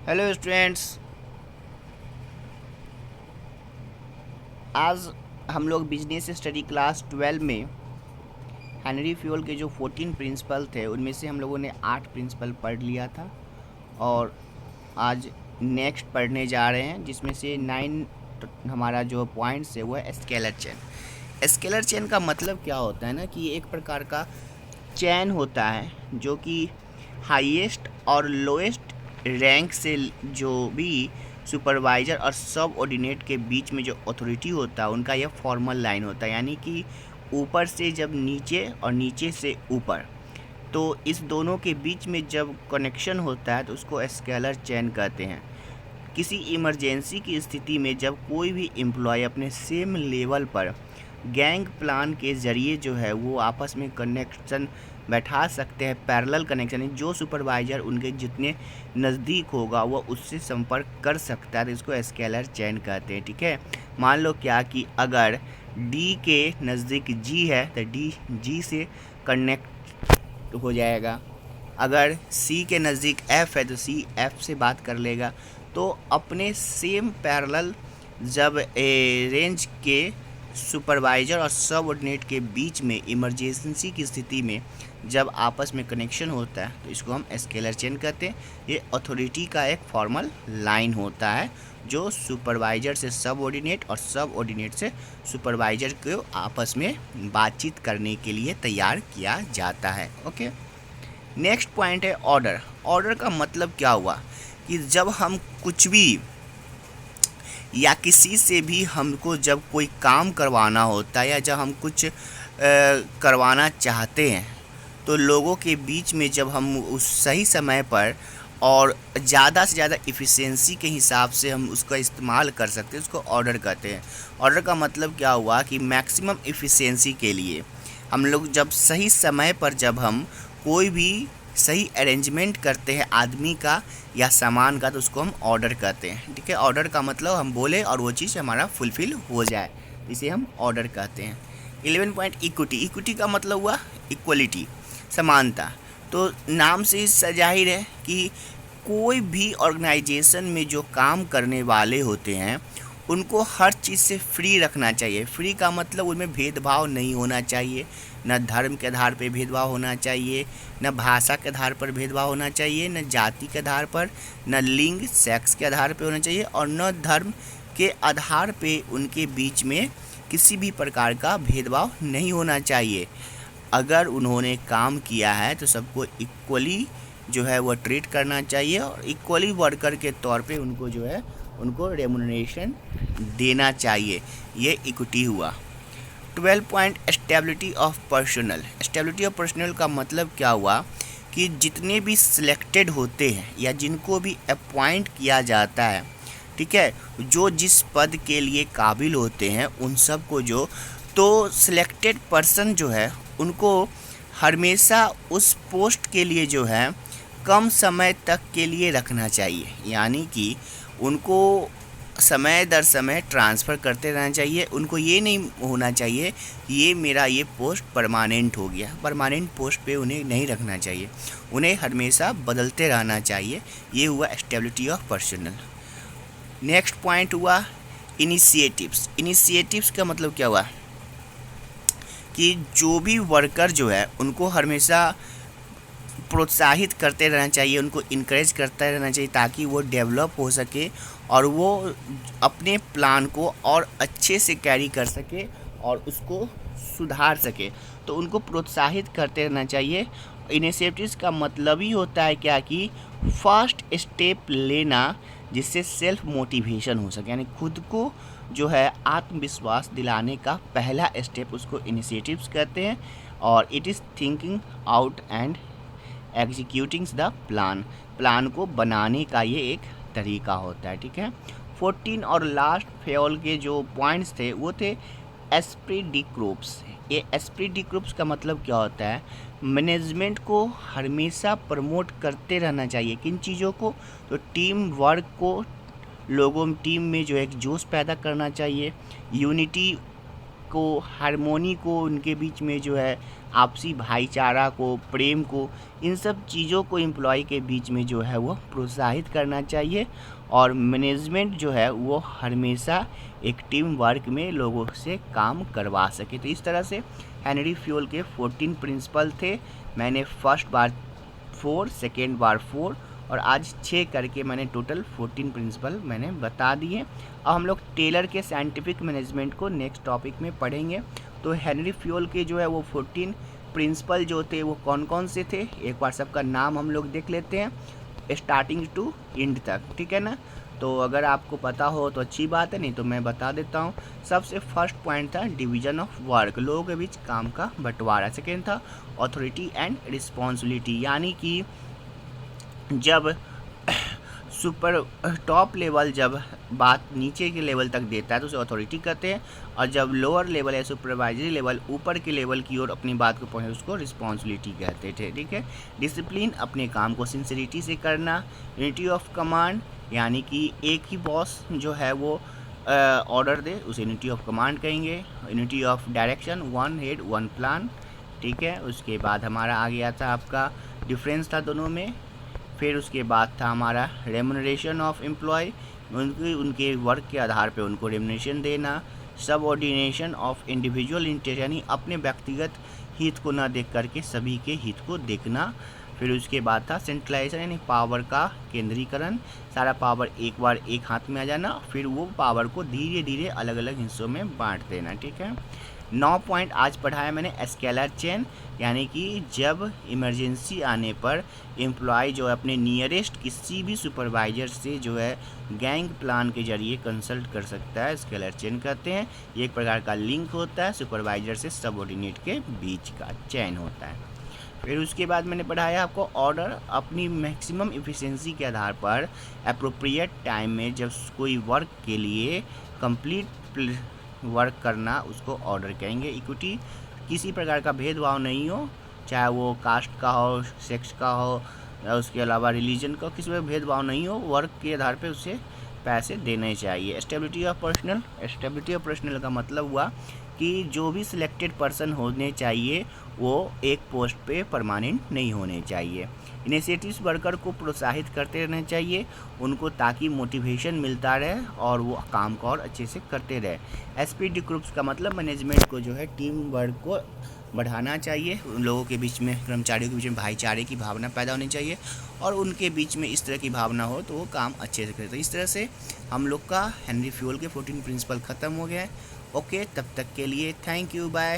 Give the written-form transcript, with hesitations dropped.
Hello students. आज हम लोग बिजनेस स्टडी क्लास 12 में हेनरी फ्यूल के जो 14 प्रिंसिपल थे उनमें से हम लोगों ने 8 प्रिंसिपल पढ़ लिया था और आज नेक्स्ट पढ़ने जा रहे हैं, जिसमें से 9 हमारा जो पॉइंट्स है वो है स्केलर चेन। स्केलर चेन का मतलब क्या होता है ना कि एक प्रकार का चैन होता है जो कि हाईएस्ट और लोएस्ट रैंक से जो भी सुपरवाइज़र और सब ऑर्डिनेट के बीच में जो अथॉरिटी होता है उनका यह फॉर्मल लाइन होता है, यानी कि ऊपर से जब नीचे और नीचे से ऊपर, तो इस दोनों के बीच में जब कनेक्शन होता है तो उसको स्केलर चेन कहते हैं। किसी इमरजेंसी की स्थिति में जब कोई भी एम्प्लॉय अपने सेम लेवल पर गैंग प्लान के ज़रिए जो है वो आपस में कनेक्शन बैठा सकते हैं, पैरेलल कनेक्शन, जो सुपरवाइज़र उनके जितने नज़दीक होगा वो उससे संपर्क कर सकता है, तो इसको स्केलर चेन कहते हैं। ठीक है, मान लो क्या कि अगर डी के नज़दीक जी है तो डी जी से कनेक्ट हो जाएगा, अगर सी के नज़दीक एफ़ है तो सी एफ़ से बात कर लेगा। तो अपने सेम पैरेलल जब रेंज के सुपरवाइज़र और सबऑर्डिनेट के बीच में इमरजेंसी की स्थिति में जब आपस में कनेक्शन होता है तो इसको हम स्केलर चेन कहते हैं। ये अथॉरिटी का एक फॉर्मल लाइन होता है जो सुपरवाइज़र से सबऑर्डिनेट और सबऑर्डिनेट से सुपरवाइज़र को आपस में बातचीत करने के लिए तैयार किया जाता है। ओके, नेक्स्ट पॉइंट है ऑर्डर। ऑर्डर का मतलब क्या हुआ कि जब हम कुछ भी या किसी से भी हमको जब कोई काम करवाना होता है या जब हम कुछ करवाना चाहते हैं तो लोगों के बीच में जब हम उस सही समय पर और ज़्यादा से ज़्यादा इफ़िशेंसी के हिसाब से हम उसका इस्तेमाल कर सकते हैं, उसको ऑर्डर कहते हैं। ऑर्डर का मतलब क्या हुआ कि मैक्सिमम इफ़िशेंसी के लिए हम लोग जब सही समय पर जब हम कोई भी सही अरेंजमेंट करते हैं आदमी का या सामान का तो उसको हम ऑर्डर कहते हैं। ठीक है, ऑर्डर का मतलब हम बोले और वो चीज़ हमारा फुलफ़िल हो जाए, इसे हम ऑर्डर कहते हैं। 11 पॉइंट इक्विटी। इक्विटी का मतलब हुआ इक्वलिटी, समानता। तो नाम से ही जाहिर है कि कोई भी ऑर्गेनाइजेशन में जो काम करने वाले होते हैं उनको हर चीज़ से फ्री रखना चाहिए। फ्री का मतलब उनमें भेदभाव नहीं होना चाहिए, न धर्म के आधार पर भेदभाव होना चाहिए, न भाषा के आधार पर भेदभाव होना चाहिए, न जाति के आधार पर, न लिंग सेक्स के आधार पर होना चाहिए और न धर्म के आधार पे उनके बीच में किसी भी प्रकार का भेदभाव नहीं होना चाहिए। अगर उन्होंने काम किया है तो सबको इक्वली जो है वो ट्रीट करना चाहिए और इक्वली वर्कर के तौर पे उनको जो है उनको रेमुनरेशन देना चाहिए। ये इक्विटी हुआ। 12 point stability of personal. Stability of personal का मतलब क्या हुआ कि जितने भी सिलेक्टेड होते हैं या जिनको भी अपॉइंट किया जाता है, ठीक है, जो जिस पद के लिए काबिल होते हैं उन सब को जो तो सिलेक्टेड पर्सन जो है उनको हमेशा उस पोस्ट के लिए जो है कम समय तक के लिए रखना चाहिए, यानी कि उनको समय दर समय ट्रांसफ़र करते रहना चाहिए। उनको ये नहीं होना चाहिए ये मेरा ये पोस्ट परमानेंट हो गया, परमानेंट पोस्ट पे उन्हें नहीं रखना चाहिए, उन्हें हमेशा बदलते रहना चाहिए। ये हुआ stability of personal. Next point हुआ इनिशिएटिव्स। इनिशिएटिव्स का मतलब क्या हुआ कि जो भी वर्कर जो है उनको हमेशा प्रोत्साहित करते रहना चाहिए, उनको इनकरेज करते रहना चाहिए ताकि वो डेवलप हो सके और वो अपने प्लान को और अच्छे से कैरी कर सके और उसको सुधार सके, तो उनको प्रोत्साहित करते रहना चाहिए। इनिशिएटिव्स का मतलब ही होता है क्या कि फर्स्ट स्टेप लेना जिससे सेल्फ मोटिवेशन हो सके, यानी खुद को जो है आत्मविश्वास दिलाने का पहला स्टेप उसको इनिशिएटिव्स कहते हैं। और it is thinking out and executing the plan, plan को बनाने का ये एक तरीका होता है। ठीक है, 14 और लास्ट फ्योल के जो पॉइंट्स थे वो थे एस्प्री डी क्रूप्स। ये एस्प्री डी क्रूप्स का मतलब क्या होता है, मैनेजमेंट को हमेशा प्रमोट करते रहना चाहिए। किन चीज़ों को, तो टीम वर्क को, लोगों टीम में जो एक जोश पैदा करना चाहिए, यूनिटी को, हारमोनी को, उनके बीच में जो है आपसी भाईचारा को, प्रेम को, इन सब चीज़ों को एम्प्लॉय के बीच में जो है वो प्रोत्साहित करना चाहिए। और मैनेजमेंट जो है वो हमेशा एक टीम वर्क में लोगों से काम करवा सके। तो इस तरह से हेनरी फ्यूल के 14 प्रिंसिपल थे। मैंने फर्स्ट बार 4, सेकेंड बार 4 और आज 6 करके मैंने टोटल 14 प्रिंसिपल मैंने बता दिए। अब हम लोग टेलर के साइंटिफिक मैनेजमेंट को नेक्स्ट टॉपिक में पढ़ेंगे। तो हेनरी फ्यूल के जो है वो 14 प्रिंसिपल जो थे वो कौन कौन से थे, एक बार सबका नाम हम लोग देख लेते हैं स्टार्टिंग टू एंड तक, ठीक है ना। तो अगर आपको पता हो तो अच्छी बात है, नहीं तो मैं बता देता हूँ। सबसे फर्स्ट पॉइंट था डिवीजन ऑफ वर्क, लोगों के बीच काम का बंटवारा। सेकेंड था अथॉरिटी एंड रिस्पॉन्सिबिलिटी, यानी कि जब सुपर टॉप लेवल जब बात नीचे के लेवल तक देता है तो उसे अथॉरिटी कहते हैं, और जब लोअर लेवल या सुपरवाइजरी लेवल ऊपर के लेवल की ओर अपनी बात को पहुँचे उसको रिस्पॉन्सिबिलिटी कहते थे, ठीक है। डिसिप्लिन, अपने काम को सिंसियरिटी से करना। यूनिटी ऑफ कमांड, यानी कि एक ही बॉस जो है वो ऑर्डर दे उसे यूनिटी ऑफ कमांड कहेंगे। Unity of direction, one head one plan, ठीक है। उसके बाद हमारा आ गया था आपका डिफरेंस था दोनों में। फिर उसके बाद था हमारा रेमुनरेशन ऑफ एम्प्लॉय, उनके वर्क के आधार पे उनको रेमुनरेशन देना। सबऑर्डिनेशन ऑफ इंडिविजुअल इंटरेस्ट, यानी अपने व्यक्तिगत हित को ना देख करके सभी के हित को देखना। फिर उसके बाद था सेंट्रलाइजेशन, यानी पावर का केंद्रीकरण, सारा पावर एक बार एक हाथ में आ जाना, फिर वो पावर को धीरे धीरे अलग अलग हिस्सों में बांट देना, ठीक है। 9 पॉइंट आज पढ़ाया मैंने स्केलर चेन, यानी कि जब इमरजेंसी आने पर एम्प्लॉय जो है अपने नियरेस्ट किसी भी सुपरवाइजर से जो है गैंग प्लान के जरिए कंसल्ट कर सकता है, स्केलर चेन कहते हैं। ये एक प्रकार का लिंक होता है सुपरवाइजर से सबऑर्डिनेट के बीच का चैन होता है। फिर उसके बाद मैंने पढ़ाया आपको ऑर्डर, अपनी मैक्सिमम इफ़िशिएंसी के आधार पर अप्रोप्रिएट टाइम में जब कोई वर्क के लिए कंप्लीट वर्क करना उसको ऑर्डर कहेंगे। इक्विटी, किसी प्रकार का भेदभाव नहीं हो, चाहे वो कास्ट का हो, सेक्स का हो, या उसके अलावा रिलीजन का, किसी में भेदभाव नहीं हो, वर्क के आधार पे उसे पैसे देने चाहिए। Stability of personal, stability of personal का मतलब हुआ कि जो भी सिलेक्टेड पर्सन होने चाहिए वो एक पोस्ट पे परमानेंट नहीं होने चाहिए। इनिशिएटिव्स वर्कर को प्रोत्साहित करते रहना चाहिए उनको, ताकि मोटिवेशन मिलता रहे और वो काम को और अच्छे से करते रहे। एसपीडी ग्रुप्स का मतलब मैनेजमेंट को जो है टीम वर्क को बढ़ाना चाहिए, उन लोगों के बीच में, कर्मचारियों के बीच में भाईचारे की भावना पैदा होनी चाहिए और उनके बीच में इस तरह की भावना हो तो वो काम अच्छे से करते। इस तरह से हम लोग का हेनरी फ्यूल के 14 प्रिंसिपल ख़त्म हो गए हैं। ओके, तब तक के लिए थैंक यू, बाय।